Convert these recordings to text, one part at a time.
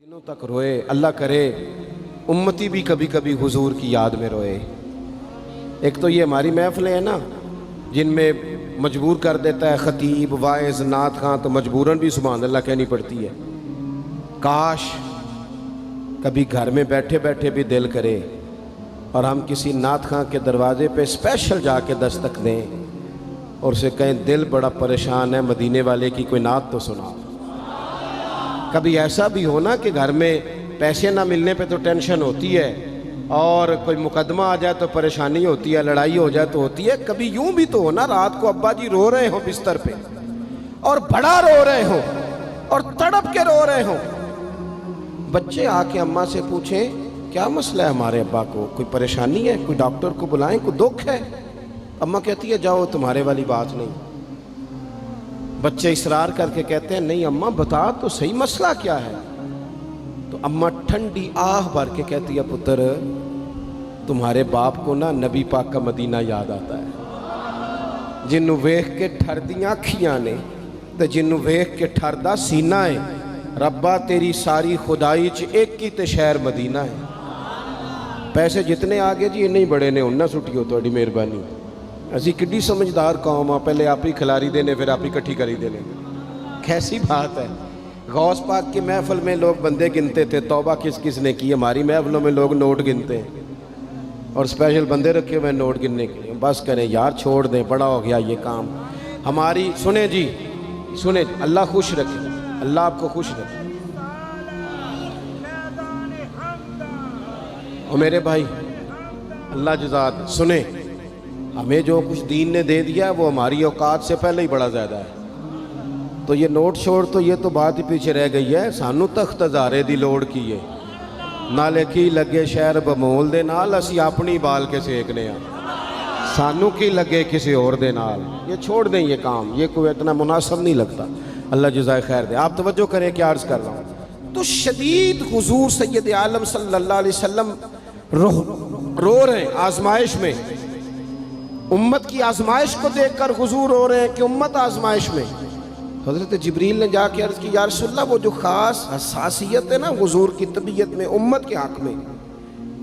दिनों तक रोए। अल्लाह करे उम्मती भी कभी कभी हुजूर की याद में रोए। एक तो ये हमारी महफिलें हैं ना जिनमें मजबूर कर देता है ख़तीब वाइज नात खां, तो मजबूरन भी सुभान अल्लाह कहनी पड़ती है। काश कभी घर में बैठे बैठे भी दिल करे और हम किसी नात खां के दरवाजे पे स्पेशल जाके दस्तक दें और उसे कहें दिल बड़ा परेशान है, मदीने वाले की कोई नात तो सुना। कभी ऐसा भी हो ना कि घर में पैसे ना मिलने पे तो टेंशन होती है और कोई मुकदमा आ जाए तो परेशानी होती है, लड़ाई हो जाए तो होती है। कभी यूं भी तो हो ना रात को अब्बा जी रो रहे हो बिस्तर पे और बड़ा रो रहे हो और तड़प के रो रहे हो, बच्चे आके अम्मा से पूछें क्या मसला है हमारे अब्बा को, कोई परेशानी है, कोई डॉक्टर को बुलाएं, कोई दुख है। अम्मा कहती है जाओ तुम्हारे वाली बात नहीं। बच्चे इसरार करके कहते हैं नहीं अम्मा बता तो सही मसला क्या है। तो अम्मा ठंडी आह भर के कहती है पुत्र तुम्हारे बाप को ना नबी पाक का मदीना याद आता है, जिन्नू वेख के ठरदियां अखियां ने ते जिन्नू वेख के ठरदा सीना है। रब्बा तेरी सारी खुदाई च एक ही ते शहर मदीना है। पैसे जितने आगे जी इन्ने ही बड़े ने उन्ना सुटियो थोड़ी मेहरबानी। असी किड्डी समझदार कौम आ, पहले आप ही खिलारी देने फिर आप ही इकट्ठी करी देने। कैसी बात है। गौस पाक की महफिल में लोग बंदे गिनते थे, तौबा किस किस ने की। हमारी महफिलों में लोग नोट गिनते हैं और स्पेशल बंदे रखे हुए नोट गिनने के लिए। बस करें यार, छोड़ दें, बड़ा हो गया ये काम हमारी। सुने जी सुने, अल्लाह खुश रखे, अल्लाह आपको खुश रखे। और मेरे भाई अल्लाह जज़ात सुने, हमें जो कुछ दीन ने दे दिया है वो हमारी औकात से पहले ही बड़ा ज़्यादा है। तो ये नोट छोड़ तो ये तो बात ही पीछे रह गई है। सानू तख्त हज़ारे दी लोड़ की है, नाले की लगे शहर बमोल दे नाल असी अपनी बाल के सेकने आ, सानू की लगे किसी और दे नाल। ये छोड़ दें ये काम, ये कोई इतना मुनासिब नहीं लगता। अल्लाह जज़ाए खैर दे। आप तवज्जो करें क्या अर्ज़ कर रहा हूँ। तो शदीद हुजूर सैयद आलम सल्लल्लाहु अलैहि वसल्लम रो रहे हैं आजमाइश में। उम्मत की आजमाइश को देखकर हुजूर रो रहे हैं कि उम्मत आजमाइश में। हज़रत जिब्रील ने जाके अर्ज़ की या रसूलल्लाह वो जो ख़ास हसासियत है ना हुजूर की तबीयत में उम्मत के हक़ में,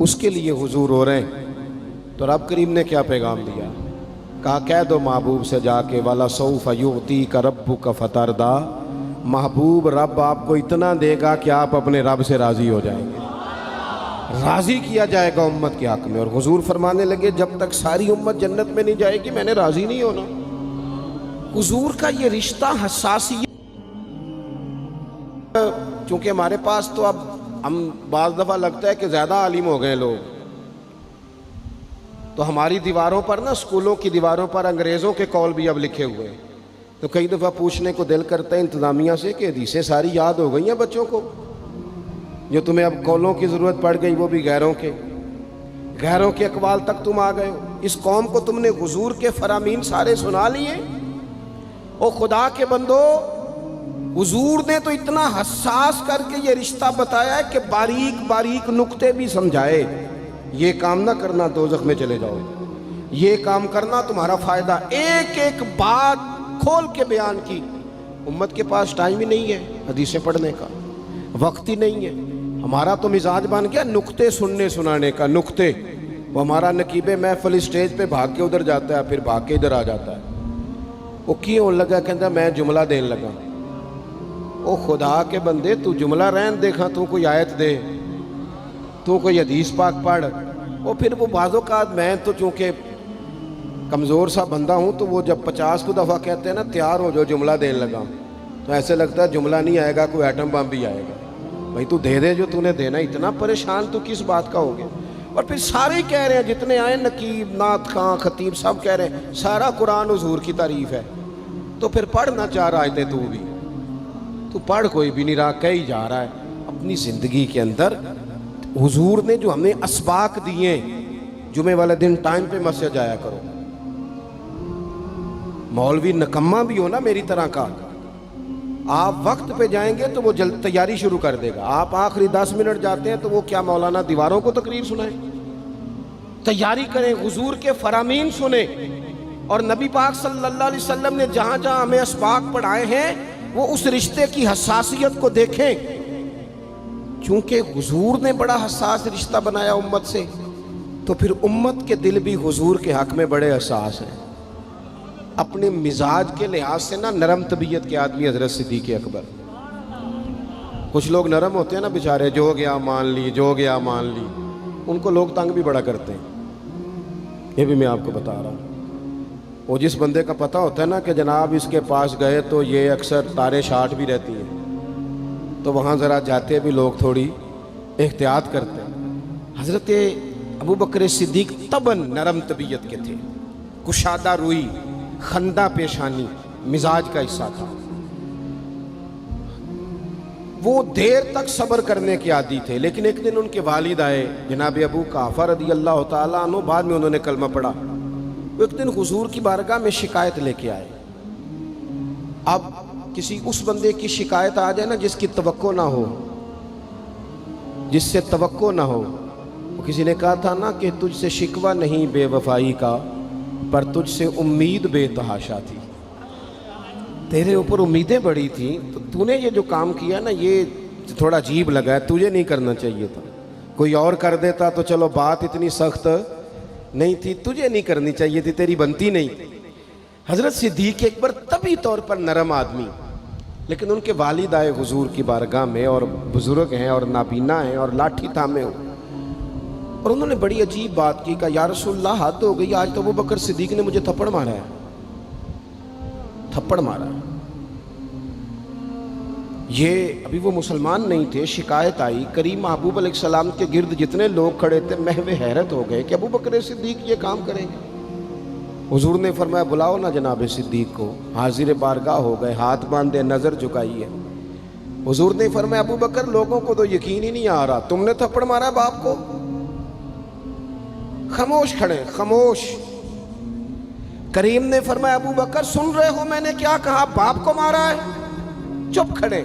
उसके लिए हुजूर रो रहे हैं। तो रब करीम ने क्या पैगाम दिया, कहा कह दो महबूब से जाके वाला सौफ युती का रब्बु का फतरदा, महबूब रब आपको इतना देगा कि आप अपने रब से राज़ी हो जाएंगे, राज़ी किया जाएगा उम्मत के हक़ में। और हुजूर फरमाने लगे जब तक सारी उम्मत जन्नत में नहीं जाएगी मैंने राज़ी नहीं होना। हुजूर का ये रिश्ता हसासियत, चूँकि हमारे पास तो अब हम बाज़ दफ़ा लगता है कि ज़्यादा आलिम हो गए लोग, तो हमारी दीवारों पर ना स्कूलों की दीवारों पर अंग्रेज़ों के कौल भी अब लिखे हुए हैं। तो कई दफ़ा पूछने को दिल करता है इंतज़ामिया से कि हदीसें सारी याद हो गई हैं बच्चों को, जो तुम्हें अब कौलों की ज़रूरत पड़ गई वो भी गैरों के अकवाल तक तुम आ गए हो। इस कौम को तुमने हुजूर के फरामीन सारे सुना लिए। ओ खुदा के बंदो, हुजूर ने तो इतना हसास करके ये रिश्ता बताया है कि बारीक बारीक नुक्ते भी समझाए। ये काम ना करना दोज़ख में चले जाओगे, ये काम करना तुम्हारा फ़ायदा। एक एक बात खोल के बयान की। उम्मत के पास टाइम ही नहीं है हदीसें पढ़ने का, वक्त ही नहीं है। हमारा तो मिजाज बन गया नुक्ते सुनने सुनाने का। नुक्ते वो हमारा नकीबे महफिल स्टेज पे भाग के उधर जाता है, फिर भाग के इधर आ जाता है। वो क्यों लगा, कहता मैं जुमला देने लगा। ओ खुदा के बंदे तू जुमला रहन देखा, तू कोई आयत दे, तू कोई हदीस पाक पढ़। वो फिर वो बाज़ों का मैं तो चूँकि कमज़ोर सा बंदा हूँ, तो वो जब 50 को दफ़ा कहते हैं ना तैयार हो जो जुमला देने लगा, तो ऐसे लगता है जुमला नहीं आएगा कोई एटम बम भी आएगा। भाई तू दे दे जो तूने देना, इतना परेशान तो किस बात का हो गया। और फिर सारे कह रहे हैं जितने आए, नकीब नात खां खतीब सब कह रहे हैं सारा कुरान हुजूर की तारीफ़ है। तो फिर पढ़ना चाह रहा है तू भी, तू पढ़, कोई भी नहीं रहा, कह ही जा रहा है। अपनी ज़िंदगी के अंदर हुजूर ने जो हमें असबाक दिए, जुमे वाले दिन टाइम पे मस्जिद जाया करो। मौलवी नकम्मा भी हो ना मेरी तरह का, आप वक्त पे जाएंगे तो वो जल्द तैयारी शुरू कर देगा। आप आखिरी 10 मिनट जाते हैं तो वो क्या मौलाना दीवारों को तकरीर सुनाए। तैयारी करें, हुजूर के फरामीन सुने। और नबी पाक सल्लल्लाहु अलैहि वसल्लम ने जहाँ जहाँ हमें असबाक पढ़ाए हैं वो उस रिश्ते की हसासियत को देखें। چونکہ حضور نے بڑا حساس رشتہ بنایا امت سے، تو پھر امت کے دل بھی حضور کے حق میں بڑے حساس ہیں۔ اپنے مزاج کے لحاظ سے نا نرم طبیعت کے آدمی حضرت صدیق اکبر۔ کچھ لوگ نرم ہوتے ہیں نا بیچارے، جو گیا مان لی، جو گیا مان لی، ان کو لوگ تنگ بھی بڑا کرتے ہیں۔ یہ بھی میں آپ کو بتا رہا ہوں۔ وہ جس بندے کا پتہ ہوتا ہے نا کہ جناب اس کے پاس گئے تو یہ اکثر تارے شاٹ بھی رہتی ہیں، تو وہاں ذرا جاتے بھی لوگ تھوڑی احتیاط کرتے ہیں۔ حضرت ابو بکر صدیق طبعاً نرم طبیعت کے تھے، کشادہ روئی، خندہ پیشانی مزاج کا حصہ تھا۔ وہ دیر تک صبر کرنے کے عادی تھے، لیکن ایک دن ان کے والد آئے جناب ابو قحافہ رضی اللہ تعالیٰ عنہ، بعد میں انہوں نے کلمہ پڑھا۔ وہ ایک دن حضور کی بارگاہ میں شکایت لے کے آئے۔ اب کسی اس بندے کی شکایت آ جائے نا جس کی توقع نہ ہو، جس سے توقع نہ ہو، کسی نے کہا تھا نا کہ تجھ سے شکوہ نہیں بے وفائی کا، پر تجھ سے امید بے تحاشا تھی۔ تیرے اوپر امیدیں بڑی تھیں، تو نے یہ جو کام کیا نا یہ تھوڑا عجیب لگا ہے، تجھے نہیں کرنا چاہیے تھا۔ کوئی اور کر دیتا تو چلو بات اتنی سخت نہیں تھی، تجھے نہیں کرنی چاہیے تھی، تیری بنتی نہیں تھی۔ حضرت صدیق اکبر طبی طور پر نرم آدمی، لیکن ان کے والد آئے حضور کی بارگاہ میں، اور بزرگ ہیں اور نابینا ہیں اور لاٹھی تھامے ہو، اور انہوں نے بڑی عجیب بات کی، کہا یا رسول اللہ حد ہو گئی، آج تو ابو بکر صدیق نے مجھے تھپڑ مارا ہے، تھپڑ مارا ہے۔ یہ ابھی وہ مسلمان نہیں تھے، شکایت آئی، کریم محبوب علیہ السلام کے گرد جتنے لوگ کھڑے تھے محو حیرت ہو گئے کہ ابو بکر صدیق یہ کام کریں گے۔ حضور نے فرمایا بلاؤ نا جناب صدیق کو، حاضر بارگاہ ہو گئے، ہاتھ باندھے، نظر جھکائی ہے۔ حضور نے فرمایا ابو بکر لوگوں کو تو یقین ہی نہیں آ رہا، تم نے تھپڑ مارا باپ کو؟ خاموش کھڑے، خاموش۔ کریم نے فرمایا ابو بکر سن رہے ہو میں نے کیا کہا، باپ کو مارا ہے؟ چپ کھڑے۔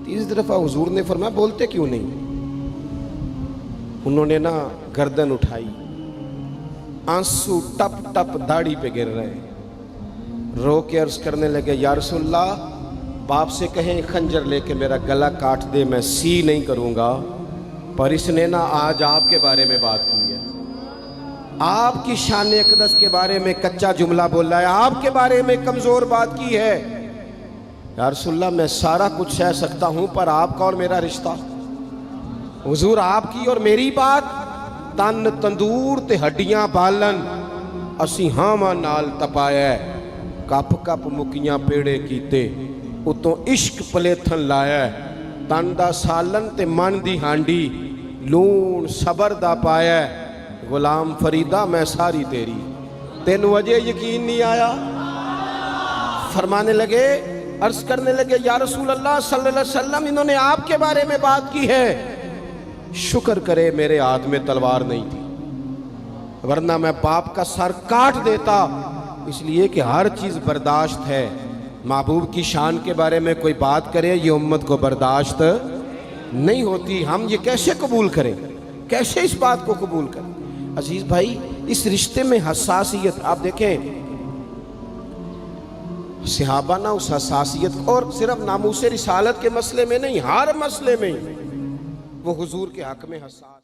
تیسری دفعہ حضور نے فرمایا بولتے کیوں نہیں؟ انہوں نے نا گردن اٹھائی، آنسو ٹپ ٹپ داڑھی پہ گر رہے، رو کے عرض کرنے لگے یا رسول اللہ باپ سے کہیں خنجر لے کے میرا گلا کاٹ دے، میں سی نہیں کروں گا، پر اس نے نا آج آپ کے بارے میں بات کی ہے، آپ کی شان اقدس کے بارے میں کچا جملہ بولا ہے، آپ کے بارے میں کمزور بات کی ہے۔ یا رسول اللہ میں سارا کچھ سہ سکتا ہوں، پر آپ کا اور میرا رشتہ، حضور آپ کی اور میری بات، تن تندور تے ہڈیاں بالن، اسی ہاواں نال تپایا، کپ کپ مکیاں پیڑے کیتے، اتوں عشق پلیتھن لایا، تن دا سالن تے من دی ہانڈی، لون صبر دا پایا، غلام فریدہ میں ساری تیری، تینوں وجہ یقین نہیں آیا؟ فرمانے لگے، عرض کرنے لگے یا رسول اللہ صلی اللہ علیہ وسلم انہوں نے آپ کے بارے میں بات کی ہے، شکر کرے میرے ہاتھ میں تلوار نہیں تھی، ورنہ میں باپ کا سر کاٹ دیتا، اس لیے کہ ہر چیز برداشت ہے، محبوب کی شان کے بارے میں کوئی بات کرے یہ امت کو برداشت نہیں ہوتی، ہم یہ کیسے قبول کریں، کیسے اس بات کو قبول کریں؟ عزیز بھائی اس رشتے میں حساسیت، آپ دیکھیں صحابہ نا اس حساسیت، اور صرف ناموس رسالت کے مسئلے میں نہیں، ہر مسئلے میں وہ حضور کے حق میں حساس